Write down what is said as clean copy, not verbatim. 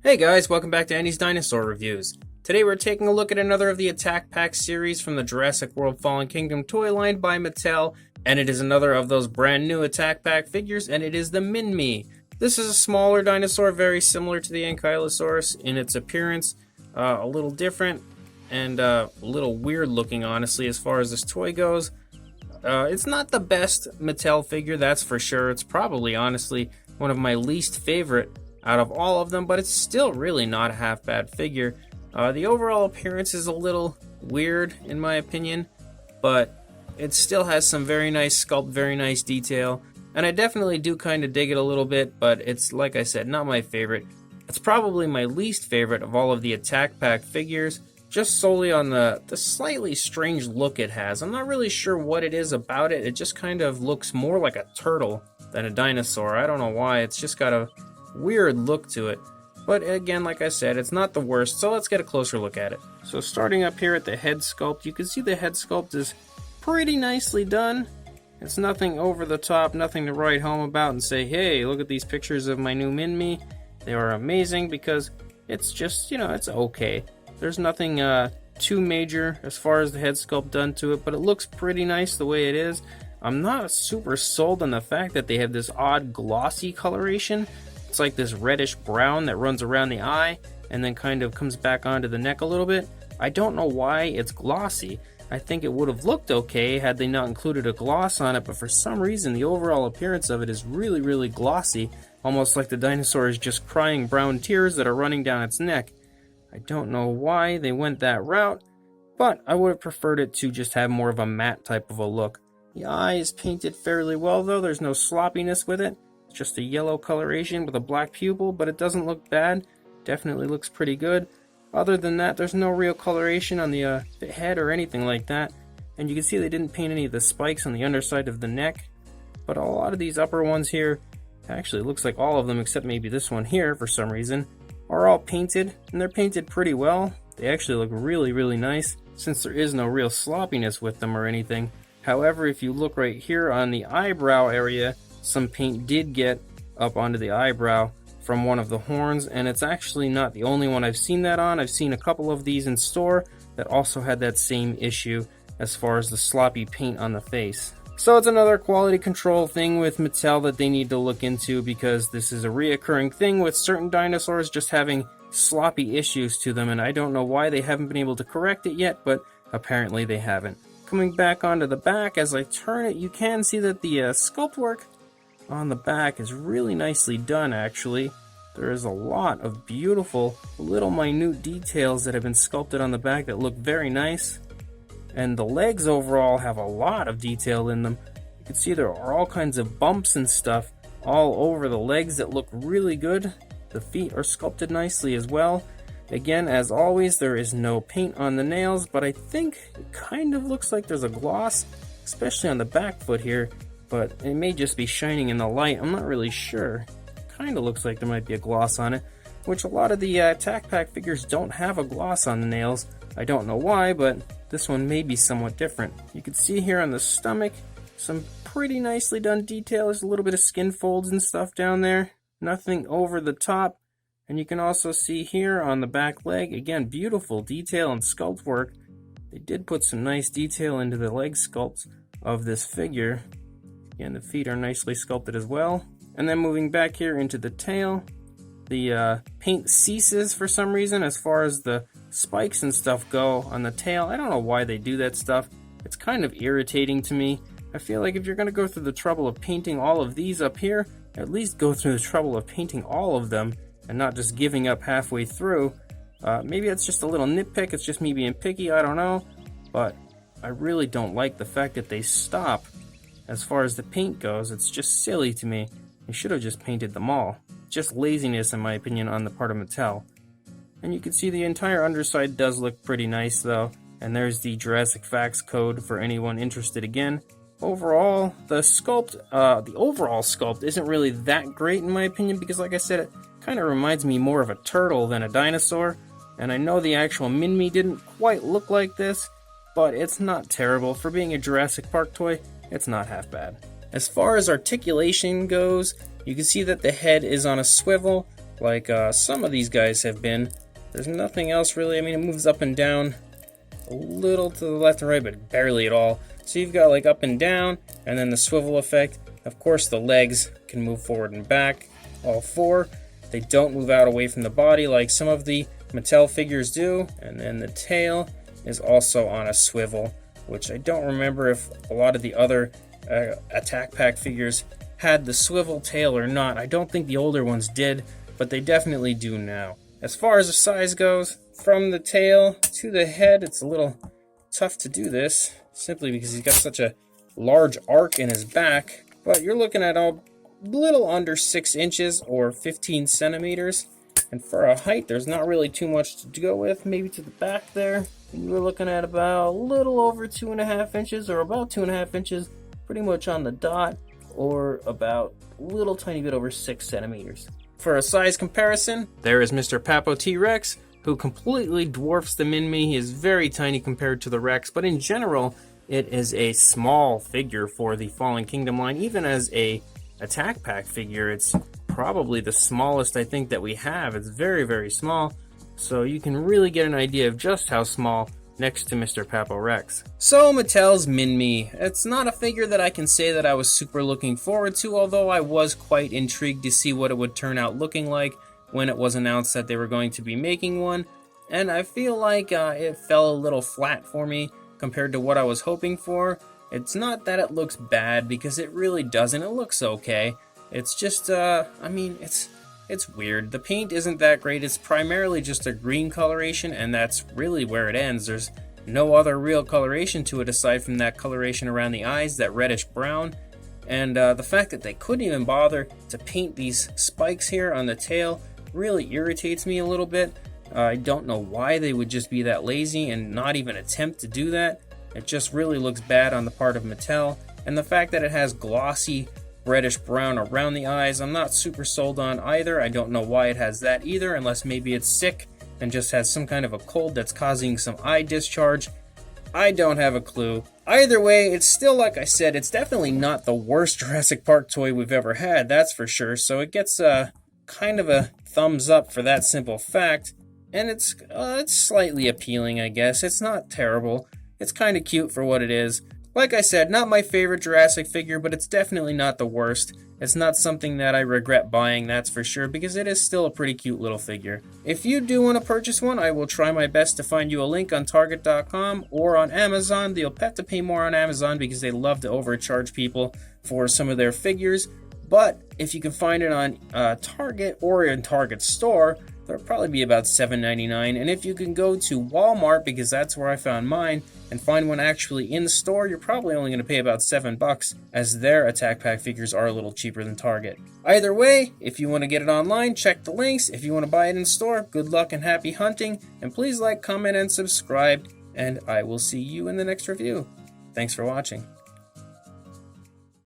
Hey guys, welcome back to Andy's Dinosaur Reviews. Today we're taking a look at another of the Attack Pack series from the Jurassic World Fallen Kingdom toy line by Mattel, and it is another of those brand new Attack Pack figures, and it is the Minmi. This is a smaller dinosaur, very similar to the Ankylosaurus in its appearance, a little different and a little weird looking, honestly, as far as this toy goes. It's not the best Mattel figure, that's for sure. It's probably, honestly, one of my least favorite out of all of them, but it's still really not a half bad figure. The overall appearance is a little weird in my opinion, but it still has some very nice sculpt, very nice detail, and I definitely do kind of dig it a little bit, but it's, like I said, not my favorite. It's probably my least favorite of all of the Attack Pack figures, just solely on the slightly strange look it has. I'm not really sure what it is about it. It just kind of looks more like a turtle than a dinosaur. I don't know why. It's just got a weird look to it, but again, like I said, it's not the worst, so let's get a closer look at it. So starting up here at the head sculpt, you can see the head sculpt is pretty nicely done. It's nothing over the top, nothing to write home about and say, hey, look at these pictures of my new Minmi. They are amazing, because it's just, it's okay. There's nothing too major as far as the head sculpt done to it, but it looks pretty nice the way it is. I'm not super sold on the fact that they have this odd glossy coloration. It's like this reddish brown that runs around the eye and then kind of comes back onto the neck a little bit. I don't know why it's glossy. I think it would have looked okay had they not included a gloss on it, but for some reason the overall appearance of it is really, really glossy, almost like the dinosaur is just crying brown tears that are running down its neck. I don't know why they went that route, but I would have preferred it to just have more of a matte type of a look. The eye is painted fairly well though, there's no sloppiness with it. Just a yellow coloration with a black pupil, but it doesn't look bad. Definitely looks pretty good. Other than that, there's no real coloration on the head or anything like that. And you can see they didn't paint any of the spikes on the underside of the neck. But a lot of these upper ones here, actually it looks like all of them except maybe this one here for some reason, are all painted, and they're painted pretty well. They actually look really, really nice, since there is no real sloppiness with them or anything. However, if you look right here on the eyebrow area, some paint did get up onto the eyebrow from one of the horns, and it's actually not the only one I've seen that on. I've seen a couple of these in store that also had that same issue as far as the sloppy paint on the face. So it's another quality control thing with Mattel that they need to look into, because this is a reoccurring thing with certain dinosaurs just having sloppy issues to them, and I don't know why they haven't been able to correct it yet, but apparently they haven't. Coming back onto the back, as I turn it, you can see that the sculpt work on the back is really nicely done, actually. There is a lot of beautiful little minute details that have been sculpted on the back that look very nice. And the legs overall have a lot of detail in them. You can see there are all kinds of bumps and stuff all over the legs that look really good. The feet are sculpted nicely as well. Again, as always, there is no paint on the nails, but I think it kind of looks like there's a gloss, especially on the back foot here. But it may just be shining in the light, I'm not really sure. Kinda looks like there might be a gloss on it, which a lot of the Attack Pack figures don't have a gloss on the nails. I don't know why, but this one may be somewhat different. You can see here on the stomach, some pretty nicely done detail. There's a little bit of skin folds and stuff down there. Nothing over the top. And you can also see here on the back leg, again, beautiful detail and sculpt work. They did put some nice detail into the leg sculpts of this figure. And the feet are nicely sculpted as well. And then moving back here into the tail, the paint ceases for some reason as far as the spikes and stuff go on the tail. I don't know why they do that stuff. It's kind of irritating to me. I feel like if you're going to go through the trouble of painting all of these up here, at least go through the trouble of painting all of them and not just giving up halfway through. Maybe it's just a little nitpick, it's just me being picky, I don't know. But I really don't like the fact that they stop. As far as the paint goes, it's just silly to me. They should have just painted them all. Just laziness, in my opinion, on the part of Mattel. And you can see the entire underside does look pretty nice, though. And there's the Jurassic Facts code for anyone interested again. Overall, the overall sculpt isn't really that great, in my opinion, because like I said, it kind of reminds me more of a turtle than a dinosaur. And I know the actual Minmi didn't quite look like this, but it's not terrible. For being a Jurassic Park toy, it's not half bad. As far as articulation goes, you can see that the head is on a swivel. like some of these guys have been. There's nothing else really. I mean, it moves up and down a little to the left and right, but barely at all. So you've got like up and down, and then the swivel effect. Of course, the legs can move forward and back, all four. They don't move out away from the body like some of the Mattel figures do. And then the tail is also on a swivel, which I don't remember if a lot of the other Attack Pack figures had the swivel tail or not. I don't think the older ones did, but they definitely do now. As far as the size goes, from the tail to the head, it's a little tough to do this, simply because he's got such a large arc in his back. But you're looking at a little under 6 inches or 15 centimeters. And for a height, there's not really too much to go with. Maybe to the back there, you're looking at about a little over 2.5 inches, or about 2.5 inches, pretty much on the dot, or about a little tiny bit over 6 centimeters. For a size comparison, there is Mr. Papo T-Rex, who completely dwarfs the Minmi. He is very tiny compared to the Rex, but in general, it is a small figure for the Fallen Kingdom line. Even as a Attack Pack figure, it's probably the smallest I think that we have. It's very, very small, so you can really get an idea of just how small next to Mr. Papo Rex. So Mattel's Minmi. It's not a figure that I can say that I was super looking forward to, although I was quite intrigued to see what it would turn out looking like when it was announced that they were going to be making one. And I feel like it fell a little flat for me compared to what I was hoping for. It's not that it looks bad, because it really doesn't. It looks okay. It's just, I mean, it's weird. The paint isn't that great. It's primarily just a green coloration, and that's really where it ends. There's no other real coloration to it aside from that coloration around the eyes, that reddish brown. And the fact that they couldn't even bother to paint these spikes here on the tail really irritates me a little bit. I don't know why they would just be that lazy and not even attempt to do that. It just really looks bad on the part of Mattel. And the fact that it has glossy reddish brown around the eyes, I'm not super sold on either. I don't know why it has that either, unless maybe it's sick and just has some kind of a cold that's causing some eye discharge. I don't have a clue. Either way, it's still, like I said, it's definitely not the worst Jurassic Park toy we've ever had, that's for sure. So it gets kind of a thumbs up for that simple fact. And it's slightly appealing, I guess. It's not terrible. It's kind of cute for what it is. Like I said, not my favorite Jurassic figure, but it's definitely not the worst. It's not something that I regret buying, that's for sure, because it is still a pretty cute little figure. If you do want to purchase one, I will try my best to find you a link on Target.com or on Amazon. You'll have to pay more on Amazon because they love to overcharge people for some of their figures. But if you can find it on Target or in Target store, they'll probably be about $7.99. And if you can go to Walmart, because that's where I found mine, and find one actually in the store, you're probably only going to pay about $7, as their Attack Pack figures are a little cheaper than Target. Either way, if you want to get it online, check the links. If you want to buy it in store, good luck and happy hunting. And please like, comment, and subscribe. And I will see you in the next review. Thanks for watching.